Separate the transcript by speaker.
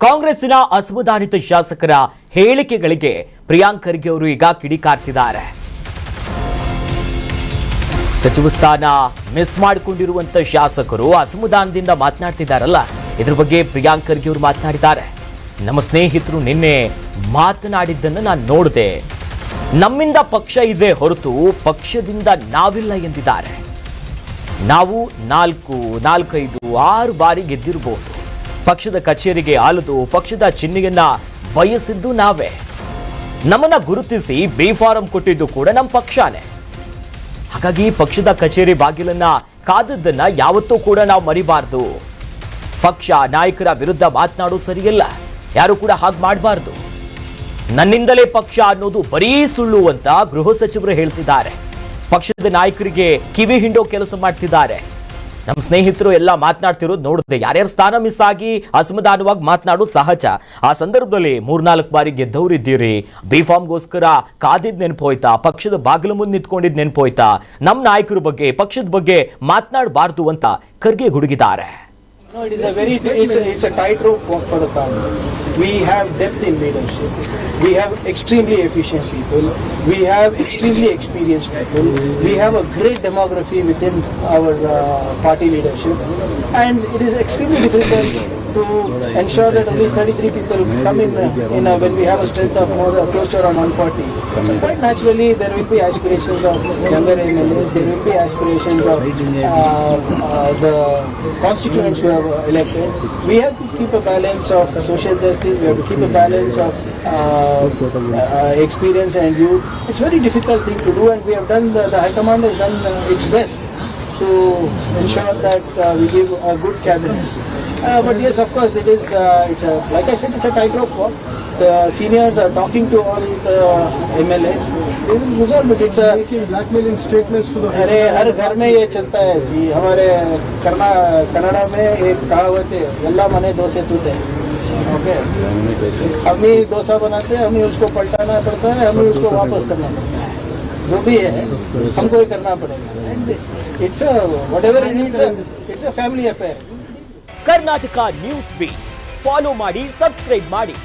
Speaker 1: ಕಾಂಗ್ರೆಸ್ಸಿನ ಅಸಮಾಧಾನಿತ ಶಾಸಕರ ಹೇಳಿಕೆಗಳಿಗೆ ಪ್ರಿಯಾಂಕ್ ಖರ್ಗೆ ಅವರು ಈಗ ಕಿಡಿಕಾರ್ತಿದ್ದಾರೆ. ಸಚಿವ ಸ್ಥಾನ ಮಿಸ್ ಮಾಡಿಕೊಂಡಿರುವಂತ ಶಾಸಕರು ಅಸಮಾಧಾನದಿಂದ ಮಾತನಾಡ್ತಿದ್ದಾರಲ್ಲ, ಇದ್ರ ಬಗ್ಗೆ ಪ್ರಿಯಾಂಕ್ ಖರ್ಗೆ ಅವರು ಮಾತನಾಡಿದ್ದಾರೆ. ನಮ್ಮ ಸ್ನೇಹಿತರು ನಿನ್ನೆ ಮಾತನಾಡಿದ್ದನ್ನು ನಾನು ನೋಡಿದೆ. ನಮ್ಮಿಂದ ಪಕ್ಷ ಇದೆ ಹೊರತು ಪಕ್ಷದಿಂದ ನಾವಿಲ್ಲ ಎಂದಿದ್ದಾರೆ. ನಾವು 4, 5, 6 ಬಾರಿ ಗೆದ್ದಿರಬಹುದು. ಪಕ್ಷದ ಕಚೇರಿಗೆ ಆಲದು ಪಕ್ಷದ ಚಿಹ್ನೆಯನ್ನ ಬಯಸಿದ್ದು ನಾವೇ. ನಮ್ಮನ್ನ ಗುರುತಿಸಿ ಬಿ ಫಾರಂ ಕೊಟ್ಟಿದ್ದು ಕೂಡ ನಮ್ಮ ಪಕ್ಷನೇ. ಹಾಗಾಗಿ ಪಕ್ಷದ ಕಚೇರಿ ಬಾಗಿಲನ್ನ ಕಾದದ್ದನ್ನ ಯಾವತ್ತೂ ಕೂಡ ನಾವು ಮರಿಬಾರ್ದು. ಪಕ್ಷ ನಾಯಕರ ವಿರುದ್ಧ ಮಾತನಾಡೋದು ಸರಿಯಲ್ಲ, ಯಾರು ಕೂಡ ಹಾಗೆ ಮಾಡಬಾರ್ದು. ನನ್ನಿಂದಲೇ ಪಕ್ಷ ಅನ್ನೋದು ಬರೀ ಸುಳ್ಳು ಅಂತ ಗೃಹ ಸಚಿವರು ಹೇಳ್ತಿದ್ದಾರೆ. ಪಕ್ಷದ ನಾಯಕರಿಗೆ ಕಿವಿ ಹಿಂಡೋ ಕೆಲಸ ಮಾಡ್ತಿದ್ದಾರೆ. ನಮ್ಮ ಸ್ನೇಹಿತರು ಎಲ್ಲ ಮಾತನಾಡ್ತಿರೋದು ನೋಡಿದೆ. ಯಾರ್ಯಾರು ಸ್ಥಾನ ಮಿಸ್ ಆಗಿ ಅಸಮಾಧಾನವಾಗಿ ಮಾತನಾಡೋದು ಸಹಜ. ಆ ಸಂದರ್ಭದಲ್ಲಿ 3-4 ಬಾರಿ ಗೆದ್ದವರಿದ್ದೀರಿ. ಬಿ ಫಾರ್ಮ್ಗೋಸ್ಕರ ಕಾದಿದ್ ನೆನಪು ಹೋಯ್ತಾ? ಪಕ್ಷದ ಬಾಗಿಲು ಮುಂದೆ ನಿಂತ್ಕೊಂಡಿದ್ ನೆನಪು ಹೋಯ್ತಾ? ನಮ್ಮ ನಾಯಕರ ಬಗ್ಗೆ ಪಕ್ಷದ ಬಗ್ಗೆ ಮಾತನಾಡಬಾರ್ದು ಅಂತ Kharge ಗುಡುಗಿದ್ದಾರೆ.
Speaker 2: No, it's a tightrope walk for the Congress. We have depth in leadership. We have extremely efficient people. We have extremely experienced people. We have a great demography within our party leadership, and it is extremely difficult to ensure that only 33 people come in when we have a strength of close to around 140. So quite naturally, there will be aspirations of younger MLAs. There will be aspirations of the constituents who have elected. We have to keep a balance of social justice. We have to keep a balance of experience and youth. It's a very difficult thing to do, and we have done. The High Command has done its best to ensure that we give a good cabinet. But yes, of course, it is. Like I said, it's a tightrope walk. The seniors are talking to all the MLAs. They will resolve it. It's a
Speaker 3: blackmailing statements to the.
Speaker 2: अरे हर घर में ये चलता है जी. हमारे कन्नड़ा में एक कहावत है, यल्ला मने दोसे तूते. ओके, हम ही डोसा बनाते हैं, हम ही उसको पलटाना पड़ता है, हम ही उसको वापस करना पड़ता है. जो भी है हमको ही करना पड़ेगा. It's a whatever it is, it's a family affair.
Speaker 1: Karnataka news beat follow ಮಾಡಿ, ಸಬ್ಸ್ಕ್ರೈಬ್ ಮಾಡಿ.